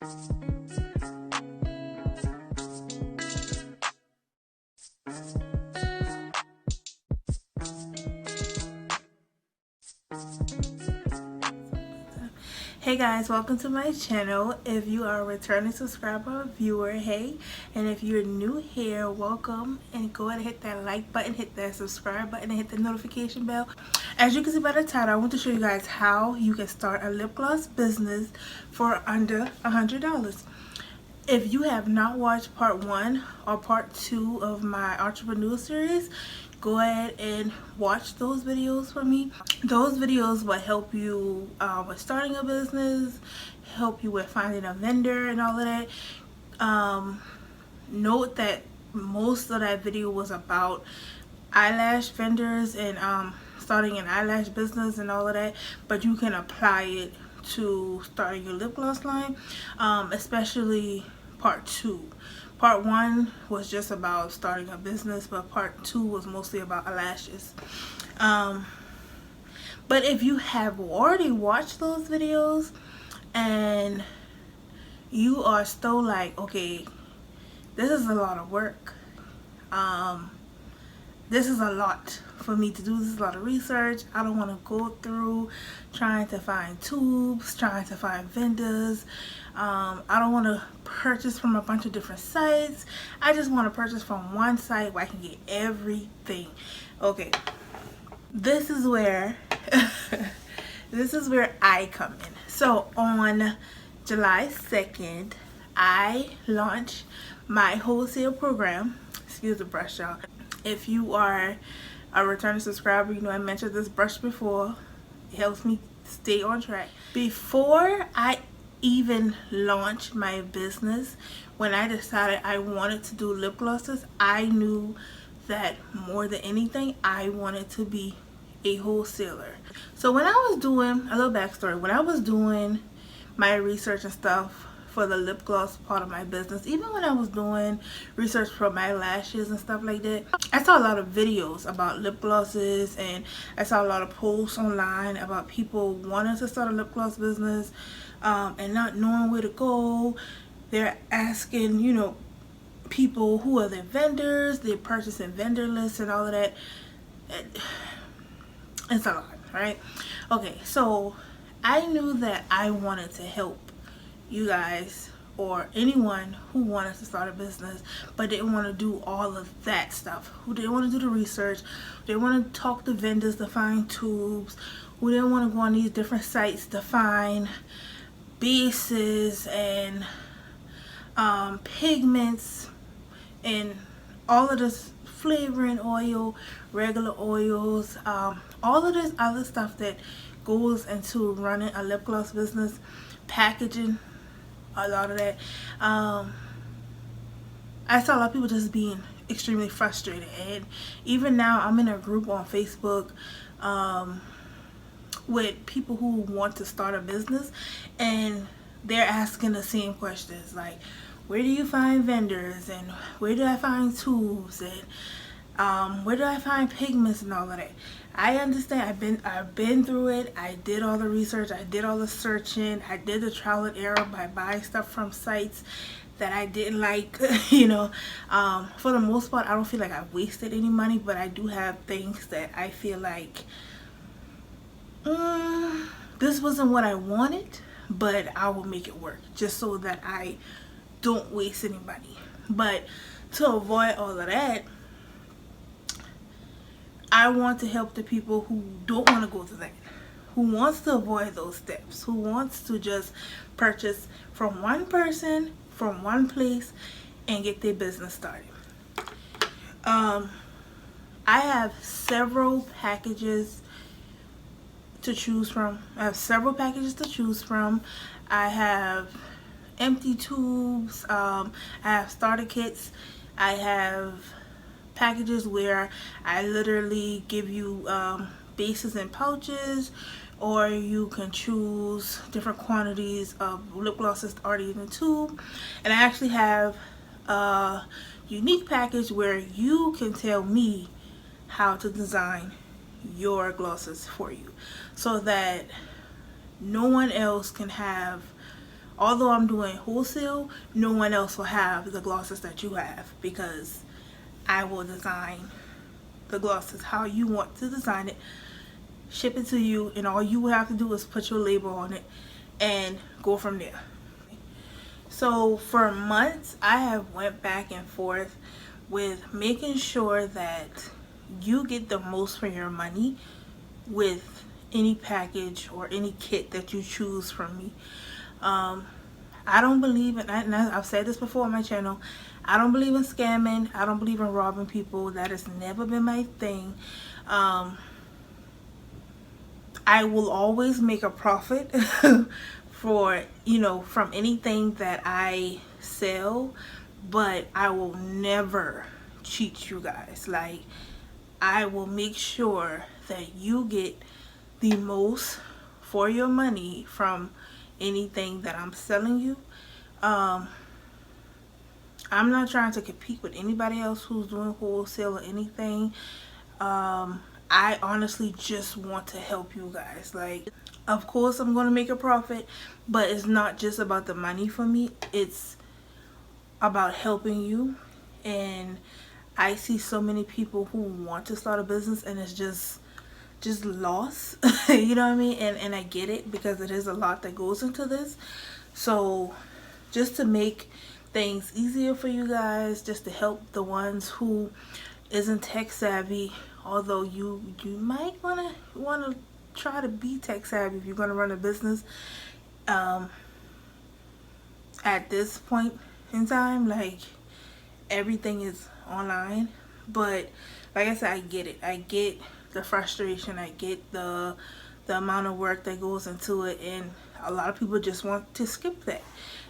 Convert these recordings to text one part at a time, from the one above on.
Hey guys, welcome to my channel. If you are a returning subscriber or viewer, hey, and if you're new here, welcome, and go ahead and hit that like button, hit that subscribe button, and hit the notification bell. As you can see by the title, I want to show you guys how you can start a lip gloss business for under $100. If you have not watched part 1 or part 2 of my entrepreneur series, go ahead and watch those videos for me. Those videos will help you with starting a business, help you with finding a vendor and all of that. Note that most of that video was about eyelash vendors and starting an eyelash business and all of that, but you can apply it to starting your lip gloss line, especially part 2. Part 1 was just about starting a business, but part 2 was mostly about eyelashes. But if you have already watched those videos and you are still like, okay, this is a lot of work, this is a lot for me to do, this is a lot of research, I don't want to go through trying to find tubes, trying to find vendors, I don't want to purchase from a bunch of different sites, I just want to purchase from one site where I can get everything. Okay, this is where this is where I come in. So on July 2nd, I launched my wholesale program. Excuse the brush, y'all. If you are a returning subscriber, you know I mentioned this brush before. It helps me stay on track. Before I even launched my business, when I decided I wanted to do lip glosses, I knew that more than anything, I wanted to be a wholesaler. So when I was doing, a little backstory, when I was doing my research and stuff for the lip gloss part of my business, even when I was doing research for my lashes and stuff like that, I saw a lot of videos about lip glosses, and I saw a lot of posts online about people wanting to start a lip gloss business and not knowing where to go. They're asking, you know, people who are their vendors, they're purchasing vendor lists and all of that. It's a lot, right? Okay, so I knew that I wanted to help you guys or anyone who wanted to start a business but didn't want to do all of that stuff, who didn't want to do the research, they want to talk to vendors to find tubes, who didn't want to go on these different sites to find bases and pigments and all of this flavoring oil, regular oils, all of this other stuff that goes into running a lip gloss business, packaging, a lot of that. I saw a lot of people just being extremely frustrated, and even now I'm in a group on Facebook with people who want to start a business, and they're asking the same questions like, where do you find vendors, and where do I find tubes, and where do I find pigments and all of that. I understand. I've been through it. I did all the research, I did all the searching, I did the trial and error by buying stuff from sites that I didn't like. You know, for the most part I don't feel like I wasted any money, but I do have things that I feel like this wasn't what I wanted, but I will make it work just so that I don't waste any money. But to avoid all of that, I want to help the people who don't want to go through that, who wants to avoid those steps, who wants to just purchase from one person, from one place, and get their business started. I have several packages to choose from. I have empty tubes, I have starter kits, I have packages where I literally give you bases and pouches, or you can choose different quantities of lip glosses already in the tube. And I actually have a unique package where you can tell me how to design your glosses for you, so that no one else can have although I'm doing wholesale, no one else will have the glosses that you have, because I will design the glosses how you want to design it, ship it to you, and all you have to do is put your label on it and go from there. So for months I have went back and forth with making sure that you get the most for your money with any package or any kit that you choose from me. I don't believe in, and I've said this before on my channel, I don't believe in scamming. I don't believe in robbing people. That has never been my thing. I will always make a profit for, you know, from anything that I sell, but I will never cheat you guys. Like, I will make sure that you get the most for your money from anything that I'm selling you. I'm not trying to compete with anybody else who's doing wholesale or anything. I honestly just want to help you guys. Like, of course I'm going to make a profit, but it's not just about the money for me. It's about helping you. And I see so many people who want to start a business and it's just lost. You know what I mean? And I get it, because it is a lot that goes into this. So just to make things easier for you guys, just to help the ones who isn't tech savvy, although you might want to try to be tech savvy if you're going to run a business at this point in time. Like, everything is online. But like I said, I get it. I get the frustration. I get the amount of work that goes into it, and a lot of people just want to skip that.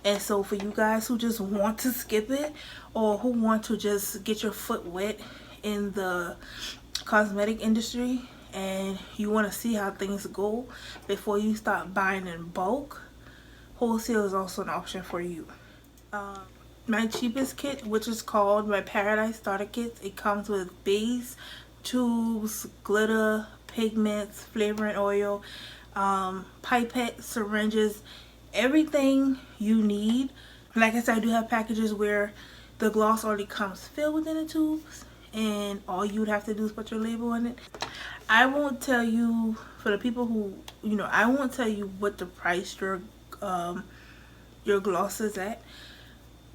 And so for you guys who just want to skip it, or who want to just get your foot wet in the cosmetic industry, and you want to see how things go before you start buying in bulk, wholesale is also an option for you. My cheapest kit, which is called my Paradise Starter Kit, it comes with base, tubes, glitter, pigments, flavoring oil, pipette, syringes, everything you need. Like I said, I do have packages where the gloss already comes filled within the tubes, and all you would have to do is put your label on it. I won't tell you, for the people who, you know, I won't tell you what the price your gloss is at,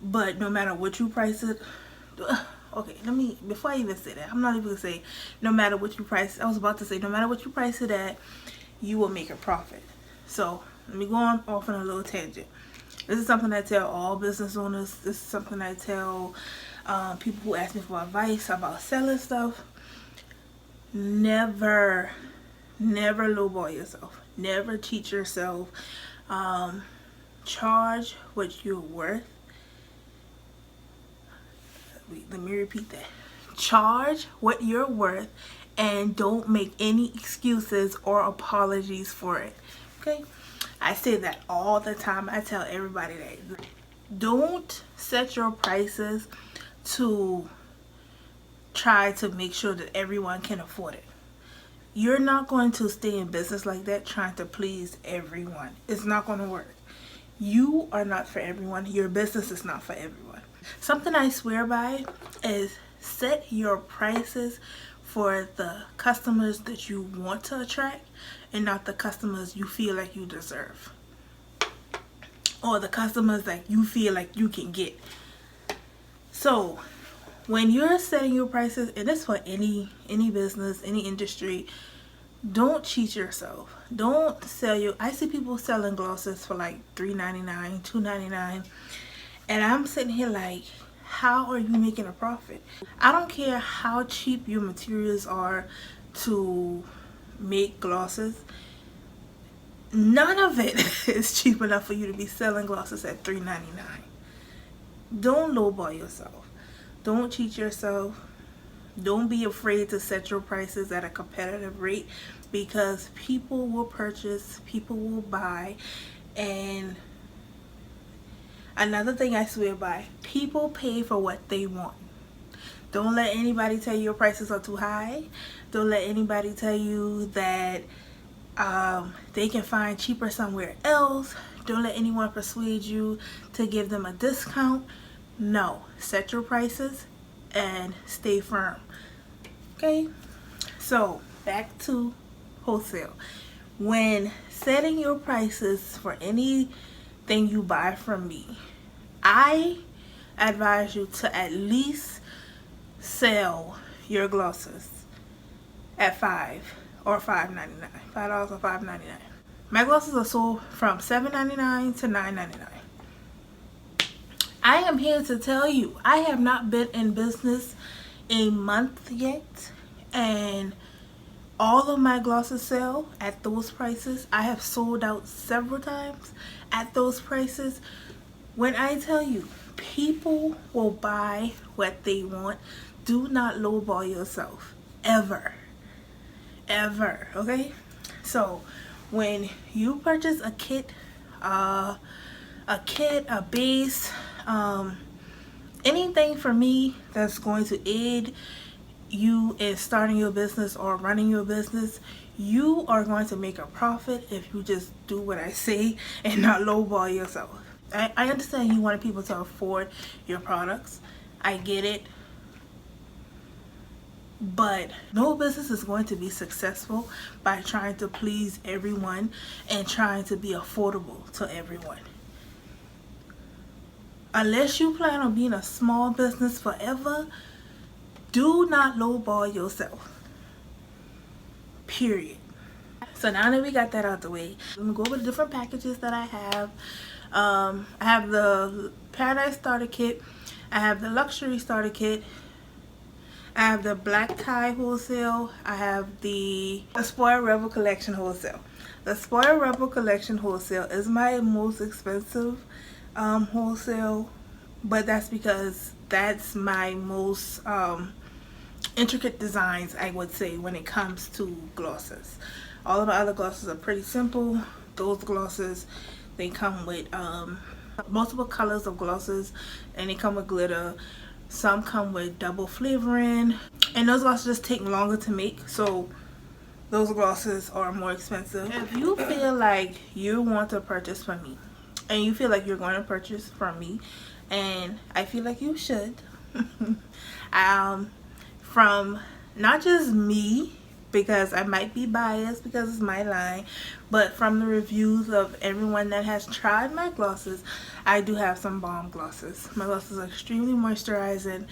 but no matter what you price it, okay, before I even say that, I'm not even gonna say no matter what you price, I was about to say no matter what you price it at, you will make a profit. So let me go on off on a little tangent. This is something I tell all business owners. This is something I tell people who ask me for advice about selling stuff. Never lowball yourself. Never cheat yourself. Charge what you're worth. Let me repeat that. Charge what you're worth, and don't make any excuses or apologies for it. Okay? I say that all the time. I tell everybody that. Don't set your prices to try to make sure that everyone can afford it. You're not going to stay in business like that trying to please everyone. It's not going to work. You are not for everyone. Your business is not for everyone. Something I swear by is set your prices for the customers that you want to attract, and not the customers you feel like you deserve, or the customers that you feel like you can get. So when you're setting your prices, and this for any business, any industry, don't cheat yourself. Don't sell your, I see people selling glosses for like $3.99, $2.99, and I'm sitting here like, how are you making a profit? I don't care how cheap your materials are to make glosses. None of it is cheap enough for you to be selling glosses at $3.99. Don't lowball yourself. Don't cheat yourself. Don't be afraid to set your prices at a competitive rate, because people will purchase, people will buy. And another thing I swear by, people pay for what they want. Don't let anybody tell you your prices are too high. Don't let anybody tell you that they can find cheaper somewhere else. Don't let anyone persuade you to give them a discount. No, set your prices and stay firm. Okay, so back to wholesale. When setting your prices for anything you buy from me, I advise you to at least sell your glosses at $5 or $5.99. $5 or $5.99. My glosses are sold from $7.99 to $9.99. I am here to tell you, I have not been in business a month yet, and all of my glosses sell at those prices. I have sold out several times at those prices. When I tell you, people will buy what they want. Do not lowball yourself, ever, okay? So when you purchase a kit, a base, anything for me that's going to aid you in starting your business or running your business, you are going to make a profit if you just do what I say and not lowball yourself. I understand you want people to afford your products. I get it. But no business is going to be successful by trying to please everyone and trying to be affordable to everyone. Unless you plan on being a small business forever, do not lowball yourself. Period. So now that we got that out the way, let me go over the different packages that I have. I have the Paradise Starter Kit. I have the Luxury Starter Kit. I have the Black Tie Wholesale. I have the Spoiled Rebel Collection Wholesale. The Spoiled Rebel Collection Wholesale is my most expensive wholesale, but that's because that's my most intricate designs, I would say, when it comes to glosses. All of the other glosses are pretty simple. Those glosses, they come with multiple colors of glosses, and they come with glitter. Some come with double flavoring, and those glosses just take longer to make, so those glosses are more expensive. If you feel like you want to purchase from me, and you feel like you're going to purchase from me, and I feel like you should, from not just me, because I might be biased because it's my line, but from the reviews of everyone that has tried my glosses, I do have some bomb glosses. My glosses are extremely moisturizing.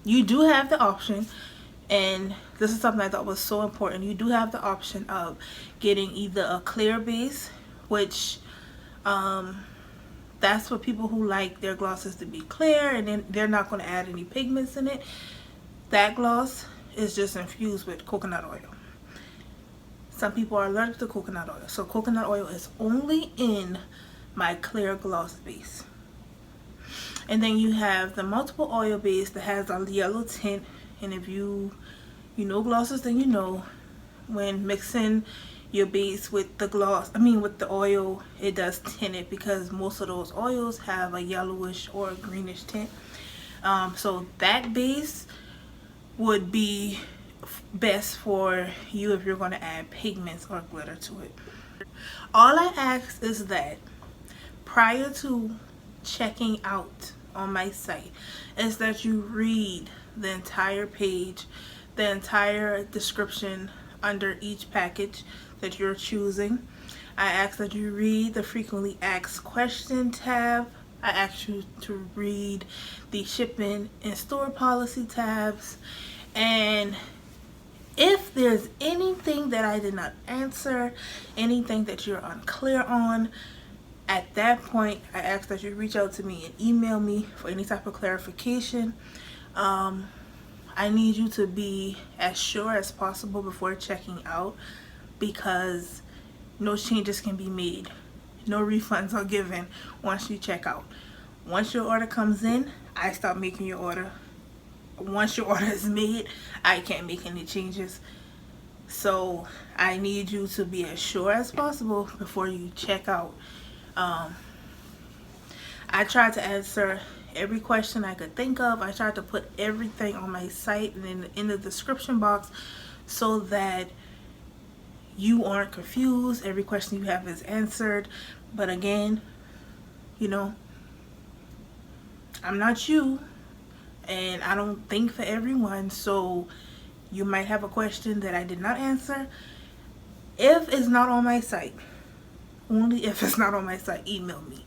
You do have the option, and this is something I thought was so important, you do have the option of getting either a clear base, which that's for people who like their glosses to be clear and then they're not going to add any pigments in it. That gloss is just infused with coconut oil. Some people are allergic to coconut oil, so coconut oil is only in my clear gloss base. And then you have the multiple oil base that has a yellow tint, and if you know glosses, then you know when mixing your base with the gloss, with the oil, it does tint it, because most of those oils have a yellowish or a greenish tint. So that base would be best for you if you're going to add pigments or glitter to it. All I ask is that prior to checking out on my site is that you read the entire page, the entire description under each package that you're choosing. I ask that you read the frequently asked question tab. I ask you to read the shipping and store policy tabs, and if there's anything that I did not answer, anything that you're unclear on, at that point I ask that you reach out to me and email me for any type of clarification. I need you to be as sure as possible before checking out, because no changes can be made. No refunds are given once you check out. Once your order comes in, I stop making your order. Once your order is made, I can't make any changes. So I need you to be as sure as possible before you check out. I tried to answer every question I could think of. I tried to put everything on my site and in the description box so that you aren't confused, every question you have is answered. But again, you know, I'm not you, and I don't think for everyone, so you might have a question that I did not answer. If it's not on my site, only if it's not on my site, email me.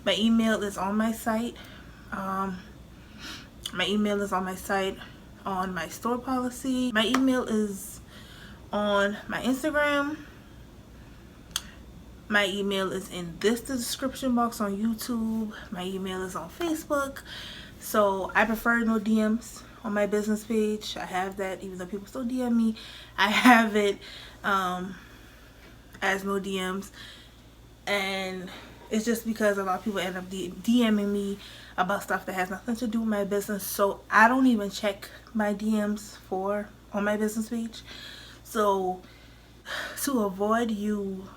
My email is on my site. My email is on my site on my store policy. My email is on my Instagram. My email is in the description box on YouTube. My email is on Facebook. So I prefer no DMs on my business page. I have that, even though people still DM me, I have it as no DMs. And it's just because a lot of people end up DMing me about stuff that has nothing to do with my business. So I don't even check my DMs on my business page. So to avoid you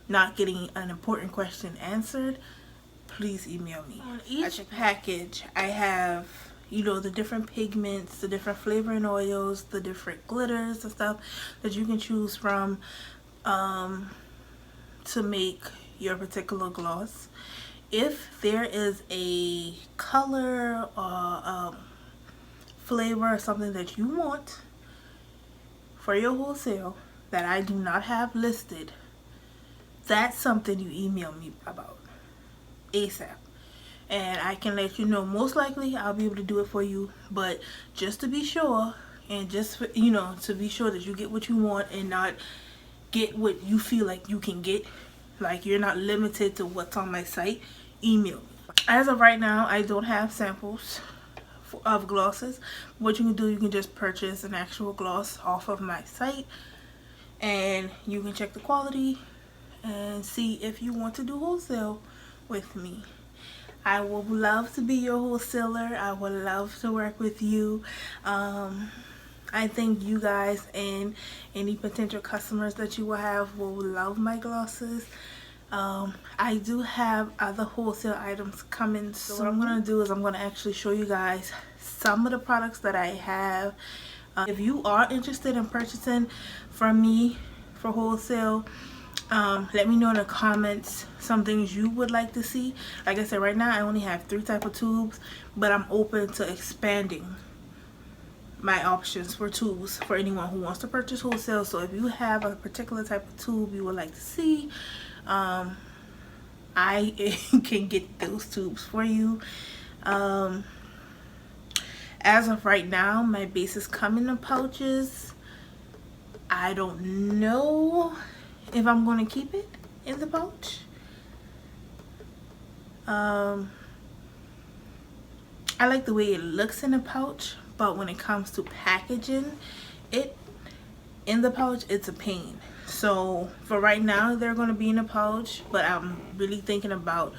not getting an important question answered, please email me. On each package I have, you know, the different pigments, the different flavoring oils, the different glitters and stuff that you can choose from to make your particular gloss. If there is a color or flavor or something that you want for your wholesale that I do not have listed, that's something you email me about ASAP, and I can let you know. Most likely I'll be able to do it for you, but just to be sure, and just for, you know, to be sure that you get what you want and not get what you feel like you can get, like you're not limited to what's on my site, email me. As of right now, I don't have samples of glosses. What you can do, you can just purchase an actual gloss off of my site, and you can check the quality and see if you want to do wholesale with me. I would love to be your wholesaler. I would love to work with you. I think you guys and any potential customers that you will have will love my glosses. I do have other wholesale items coming, so what I'm going to do is I'm going to actually show you guys some of the products that I have. If you are interested in purchasing from me for wholesale, let me know in the comments some things you would like to see. Like I said, right now I only have 3 types of tubes, but I'm open to expanding my options for tubes for anyone who wants to purchase wholesale. So if you have a particular type of tube you would like to see, I can get those tubes for you. As of right now, my bases come in the pouches. I don't know if I'm going to keep it in the pouch. I like the way it looks in the pouch, but when it comes to packaging it in the pouch, it's a pain. So for right now, they're going to be in a pouch, but I'm really thinking about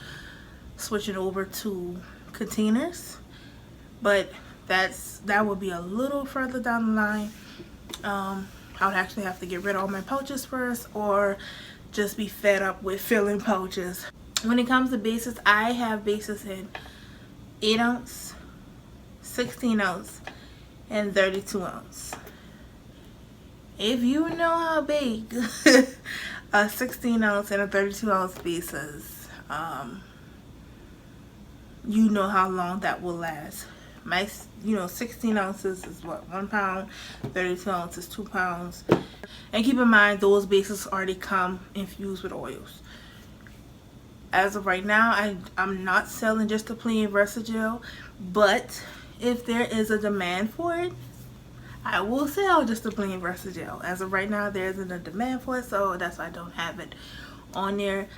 switching over to containers, but that would be a little further down the line. I would actually have to get rid of all my pouches first, or just be fed up with filling pouches. When it comes to bases, I have bases in 8 ounce, 16 ounce, and 32 ounce. If you know how big a 16 ounce and a 32 ounce base is, you know how long that will last. My, 16 ounces is what, 1 pound, 32 ounces is 2 pounds. And keep in mind, those bases already come infused with oils. As of right now, I'm not selling just the plain VersaGel, but if there is a demand for it, I will sell just the plain VersaGel. As of right now, there isn't a demand for it, so that's why I don't have it on there.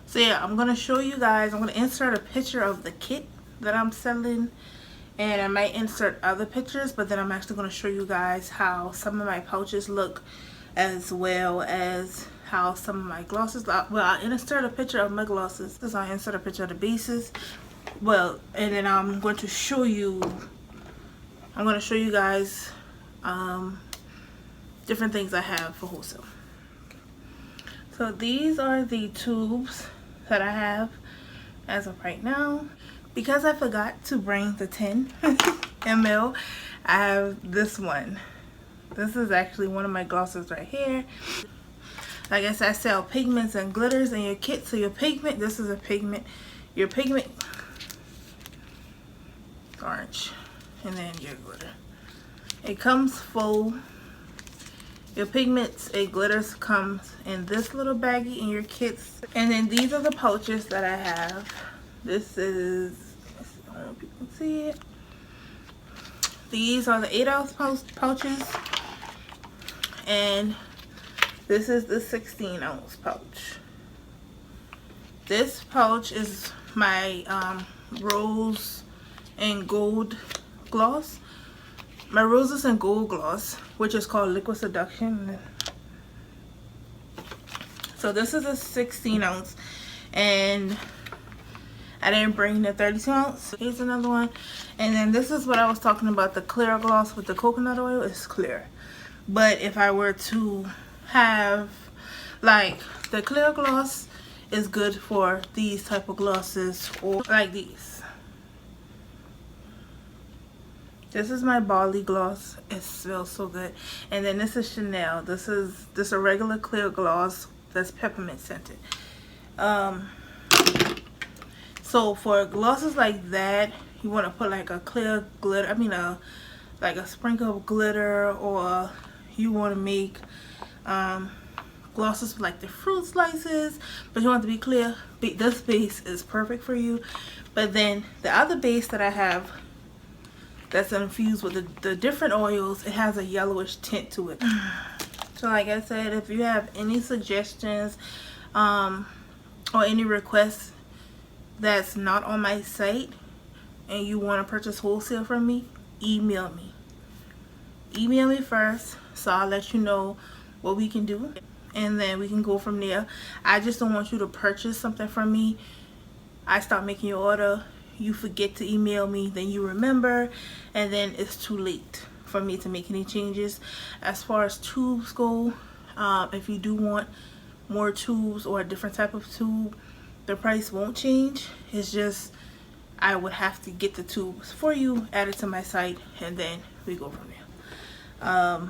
So yeah, I'm going to show you guys, I'm going to insert a picture of the kit that I'm selling, and I might insert other pictures, but then I'm actually going to show you guys how some of my pouches look, as well as how some of my glosses look. Well, I'll insert a picture of my glosses, so I'll insert a picture of the bases. Well, and then I'm going to show you guys different things I have for wholesale. So these are the tubes that I have as of right now. Because I forgot to bring the 10 ml, I have this one. This is actually one of my glosses right here. Like I said, I sell pigments and glitters in your kit. So your pigment, this is a pigment. Your pigment, orange, and then your glitter. It comes full. Your pigments and glitters comes in this little baggie in your kits. And then these are the pouches that I have. This is, I don't know if you can see it. These are the 8-ounce pouches. And this is the 16-ounce pouch. This pouch is my rose and gold gloss. My roses and gold gloss, which is called Liquid Seduction. So this is a 16-ounce, and I didn't bring the 32-ounce. Here's another one. And then this is what I was talking about, the clear gloss with the coconut oil. It's clear. But if I were to have, like, the clear gloss is good for these type of glosses, or like these. This is my Barley gloss. It smells so good. And then this is Chanel. This is a regular clear gloss that's peppermint scented. So for glosses like that, you want to put like a clear glitter. I mean like a sprinkle of glitter, or you want to make glosses with like the fruit slices, but you want it to be clear. This base is perfect for you. But then the other base that I have that's infused with the different oils, it has a yellowish tint to it. So like I said, if you have any suggestions or any requests that's not on my site and you want to purchase wholesale from me, email me. Email me first, so I'll let you know what we can do, and then we can go from there. I just don't want you to purchase something from me. I start making your order, you forget to email me, then you remember, and then it's too late for me to make any changes. As far as tubes go, if you do want more tubes or a different type of tube, the price won't change. It's just I would have to get the tubes for you, add it to my site, and then we go from there.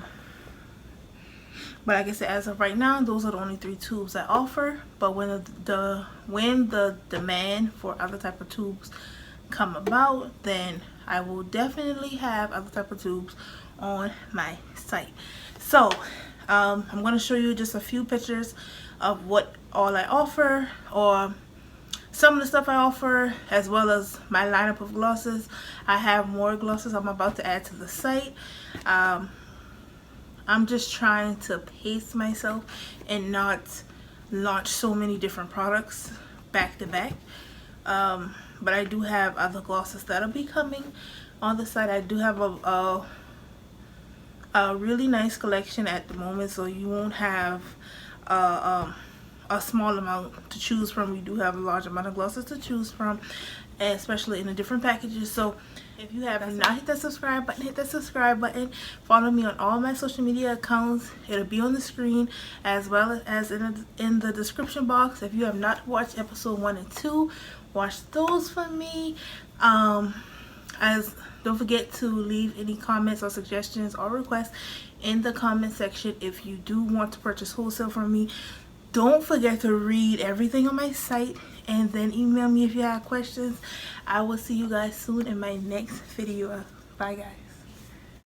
But like I said, as of right now, those are the only 3 tubes I offer. But when the demand for other type of tubes come about, then I will definitely have other type of tubes on my site. So I'm going to show you just a few pictures of what all I offer, or some of the stuff I offer, as well as my lineup of glosses. I have more glosses I'm about to add to the site. I'm just trying to pace myself and not launch so many different products back to back. But I do have other glosses that'll be coming on the site. I do have a really nice collection at the moment, so you won't have a small amount to choose from. We do have a large amount of glosses to choose from, especially in the different packages. So if you have not hit that subscribe button, hit that subscribe button. Follow me on all my social media accounts. It'll be on the screen, as well as in the description box. If you have not watched episode 1 and 2, watch those for me. Don't forget to leave any comments or suggestions or requests in the comment section if you do want to purchase wholesale from me. Don't forget to read everything on my site, and then email me if you have questions. I will see you guys soon in my next video. Bye guys.